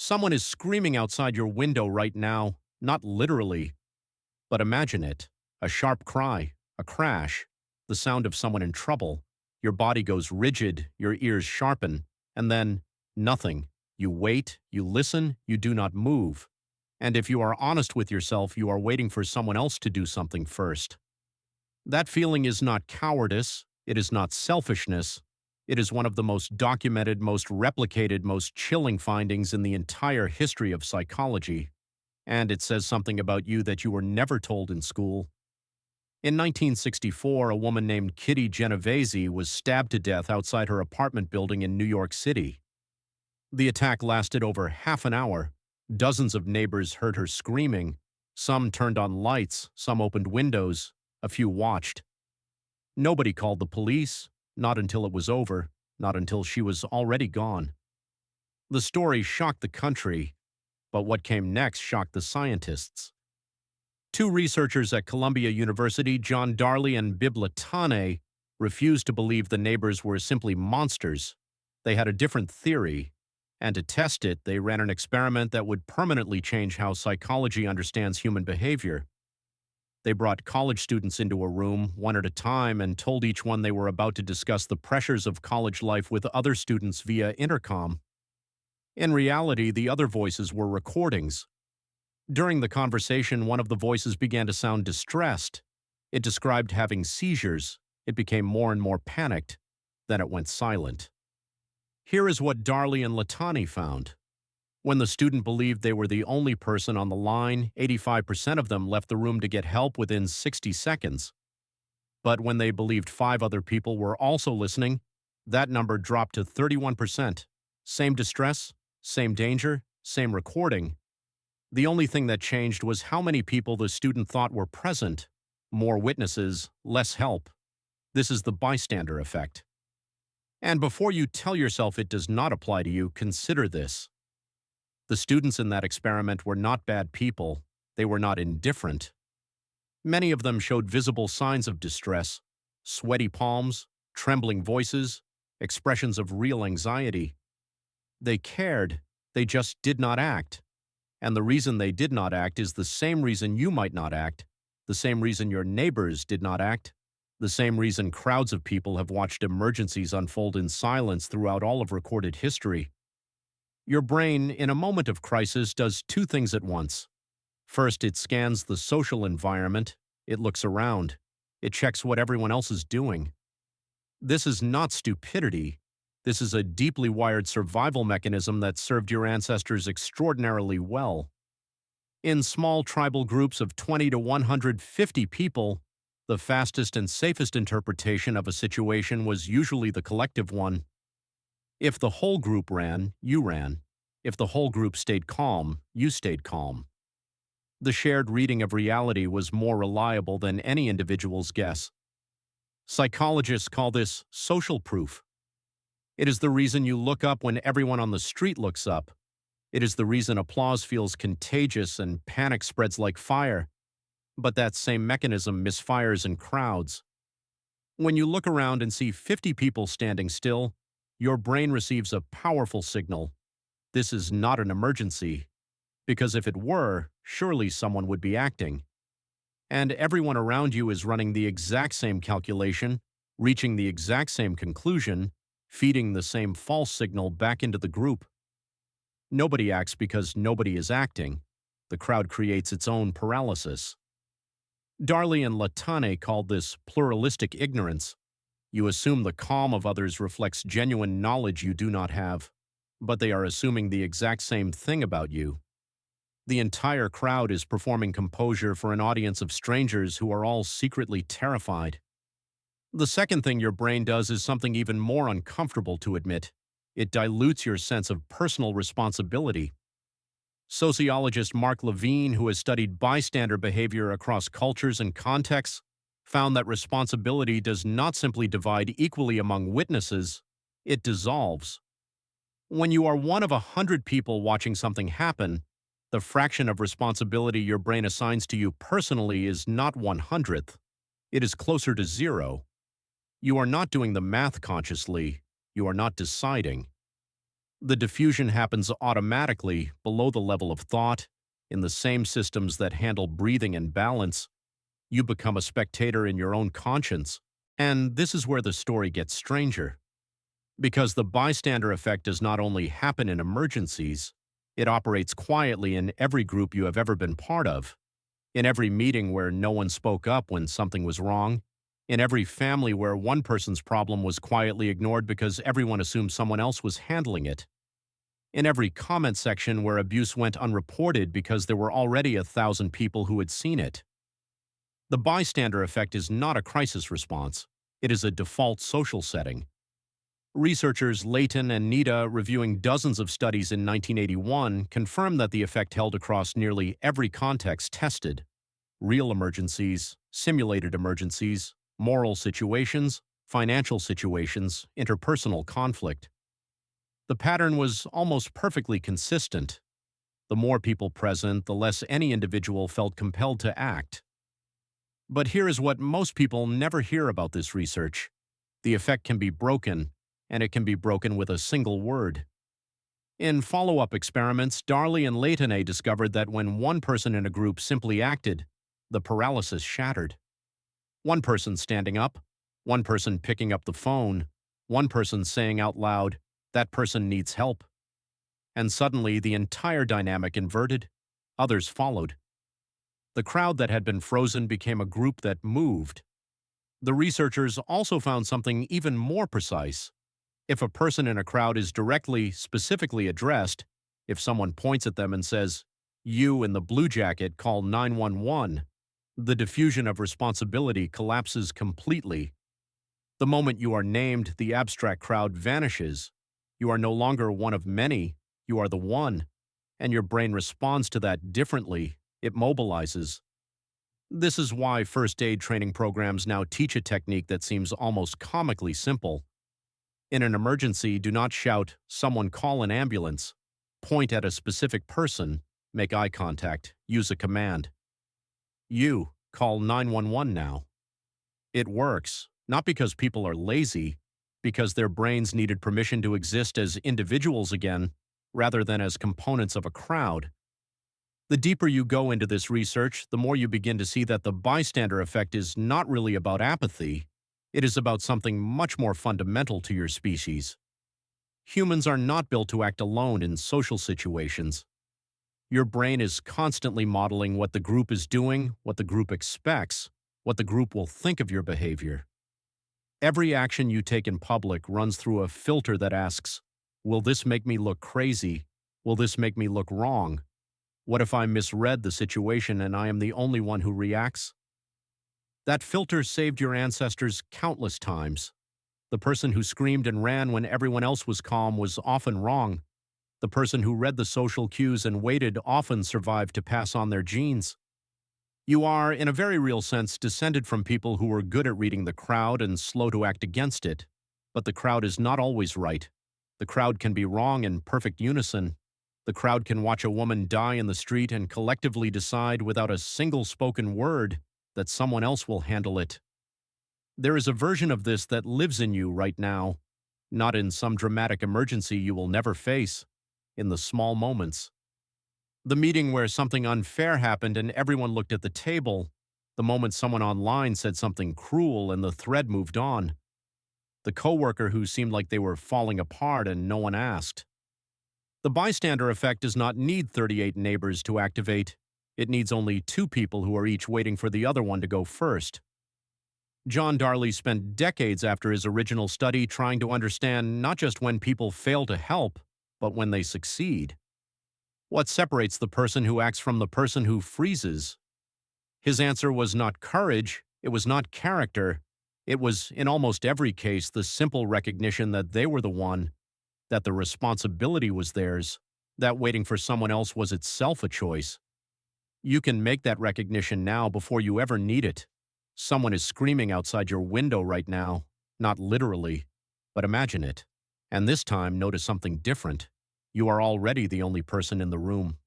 Someone is screaming outside your window right now, not literally, but imagine it. A sharp cry, a crash, the sound of someone in trouble. Your body goes rigid, your ears sharpen, and then nothing. You wait, you listen, you do not move. And if you are honest with yourself, you are waiting for someone else to do something first. That feeling is not cowardice, it is not selfishness. It is one of the most documented, most replicated, most chilling findings in the entire history of psychology. And it says something about you that you were never told in school. In 1964, a woman named Kitty Genovese was stabbed to death outside her apartment building in New York City. The attack lasted over half an hour. Dozens of neighbors heard her screaming. Some turned on lights, some opened windows, a few watched. Nobody called the police, not until it was over, not until she was already gone. The story shocked the country, but what came next shocked the scientists. Two researchers at Columbia University, John Darley and Bibb Latané, refused to believe the neighbors were simply monsters. They had a different theory, and to test it, they ran an experiment that would permanently change how psychology understands human behavior. They brought college students into a room, one at a time, and told each one they were about to discuss the pressures of college life with other students via intercom. In reality, the other voices were recordings. During the conversation, one of the voices began to sound distressed. It described having seizures. It became more and more panicked. Then it went silent. Here is what Darley and Latané found. When the student believed they were the only person on the line, 85% of them left the room to get help within 60 seconds. But when they believed 5 other people were also listening, that number dropped to 31%. Same distress, same danger, same recording. The only thing that changed was how many people the student thought were present. More witnesses, less help. This is the bystander effect. And before you tell yourself it does not apply to you, consider this. The students in that experiment were not bad people. They were not indifferent. Many of them showed visible signs of distress, sweaty palms, trembling voices, expressions of real anxiety. They cared, they just did not act. And the reason they did not act is the same reason you might not act, the same reason your neighbors did not act, the same reason crowds of people have watched emergencies unfold in silence throughout all of recorded history. Your brain, in a moment of crisis, does 2 things at once. First, it scans the social environment, it looks around, it checks what everyone else is doing. This is not stupidity. This is a deeply wired survival mechanism that served your ancestors extraordinarily well. In small tribal groups of 20 to 150 people, the fastest and safest interpretation of a situation was usually the collective one. If the whole group ran, you ran. If the whole group stayed calm, you stayed calm. The shared reading of reality was more reliable than any individual's guess. Psychologists call this social proof. It is the reason you look up when everyone on the street looks up. It is the reason applause feels contagious and panic spreads like fire. But that same mechanism misfires in crowds. When you look around and see 50 people standing still, your brain receives a powerful signal. This is not an emergency. Because if it were, surely someone would be acting. And everyone around you is running the exact same calculation, reaching the exact same conclusion, feeding the same false signal back into the group. Nobody acts because nobody is acting. The crowd creates its own paralysis. Darley and Latané called this pluralistic ignorance. You assume the calm of others reflects genuine knowledge you do not have, but they are assuming the exact same thing about you. The entire crowd is performing composure for an audience of strangers who are all secretly terrified. The second thing your brain does is something even more uncomfortable to admit. It dilutes your sense of personal responsibility. Sociologist Mark Levine, who has studied bystander behavior across cultures and contexts, found that responsibility does not simply divide equally among witnesses, it dissolves. When you are one of 100 people watching something happen, the fraction of responsibility your brain assigns to you personally is not 1/100th. It is closer to 0. You are not doing the math consciously. You are not deciding. The diffusion happens automatically below the level of thought, in the same systems that handle breathing and balance. You become a spectator in your own conscience. And this is where the story gets stranger. Because the bystander effect does not only happen in emergencies, it operates quietly in every group you have ever been part of, in every meeting where no one spoke up when something was wrong, in every family where one person's problem was quietly ignored because everyone assumed someone else was handling it, in every comment section where abuse went unreported because there were already 1,000 people who had seen it. The bystander effect is not a crisis response. It is a default social setting. Researchers Latané and Nita, reviewing dozens of studies in 1981, confirmed that the effect held across nearly every context tested: real emergencies, simulated emergencies, moral situations, financial situations, interpersonal conflict. The pattern was almost perfectly consistent. The more people present, the less any individual felt compelled to act. But here is what most people never hear about this research. The effect can be broken, and it can be broken with a single word. In follow-up experiments, Darley and Latané discovered that when one person in a group simply acted, the paralysis shattered. One person standing up, one person picking up the phone, one person saying out loud, "That person needs help." And suddenly the entire dynamic inverted. Others followed. The crowd that had been frozen became a group that moved. The researchers also found something even more precise. If a person in a crowd is directly, specifically addressed, if someone points at them and says, "You in the blue jacket, call 911, the diffusion of responsibility collapses completely. The moment you are named, the abstract crowd vanishes. You are no longer one of many, you are the one, and your brain responds to that differently. It mobilizes. This is why first aid training programs now teach a technique that seems almost comically simple. In an emergency, do not shout, "Someone call an ambulance." Point at a specific person, make eye contact, use a command. You, call 911 now. It works, not because people are lazy, because their brains needed permission to exist as individuals again, rather than as components of a crowd. The deeper you go into this research, the more you begin to see that the bystander effect is not really about apathy. It is about something much more fundamental to your species. Humans are not built to act alone in social situations. Your brain is constantly modeling what the group is doing, what the group expects, what the group will think of your behavior. Every action you take in public runs through a filter that asks, will this make me look crazy? Will this make me look wrong? What if I misread the situation and I am the only one who reacts? That filter saved your ancestors countless times. The person who screamed and ran when everyone else was calm was often wrong. The person who read the social cues and waited often survived to pass on their genes. You are, in a very real sense, descended from people who were good at reading the crowd and slow to act against it. But the crowd is not always right. The crowd can be wrong in perfect unison. The crowd can watch a woman die in the street and collectively decide without a single spoken word that someone else will handle it. There is a version of this that lives in you right now, not in some dramatic emergency you will never face, in the small moments. The meeting where something unfair happened and everyone looked at the table, the moment someone online said something cruel and the thread moved on. The coworker who seemed like they were falling apart and no one asked. The bystander effect does not need 38 neighbors to activate. It needs only 2 people who are each waiting for the other one to go first. John Darley spent decades after his original study trying to understand not just when people fail to help, but when they succeed. What separates the person who acts from the person who freezes? His answer was not courage, it was not character. It was, in almost every case, the simple recognition that they were the one, that the responsibility was theirs, that waiting for someone else was itself a choice. You can make that recognition now before you ever need it. Someone is screaming outside your window right now, not literally, but imagine it. And this time, notice something different. You are already the only person in the room.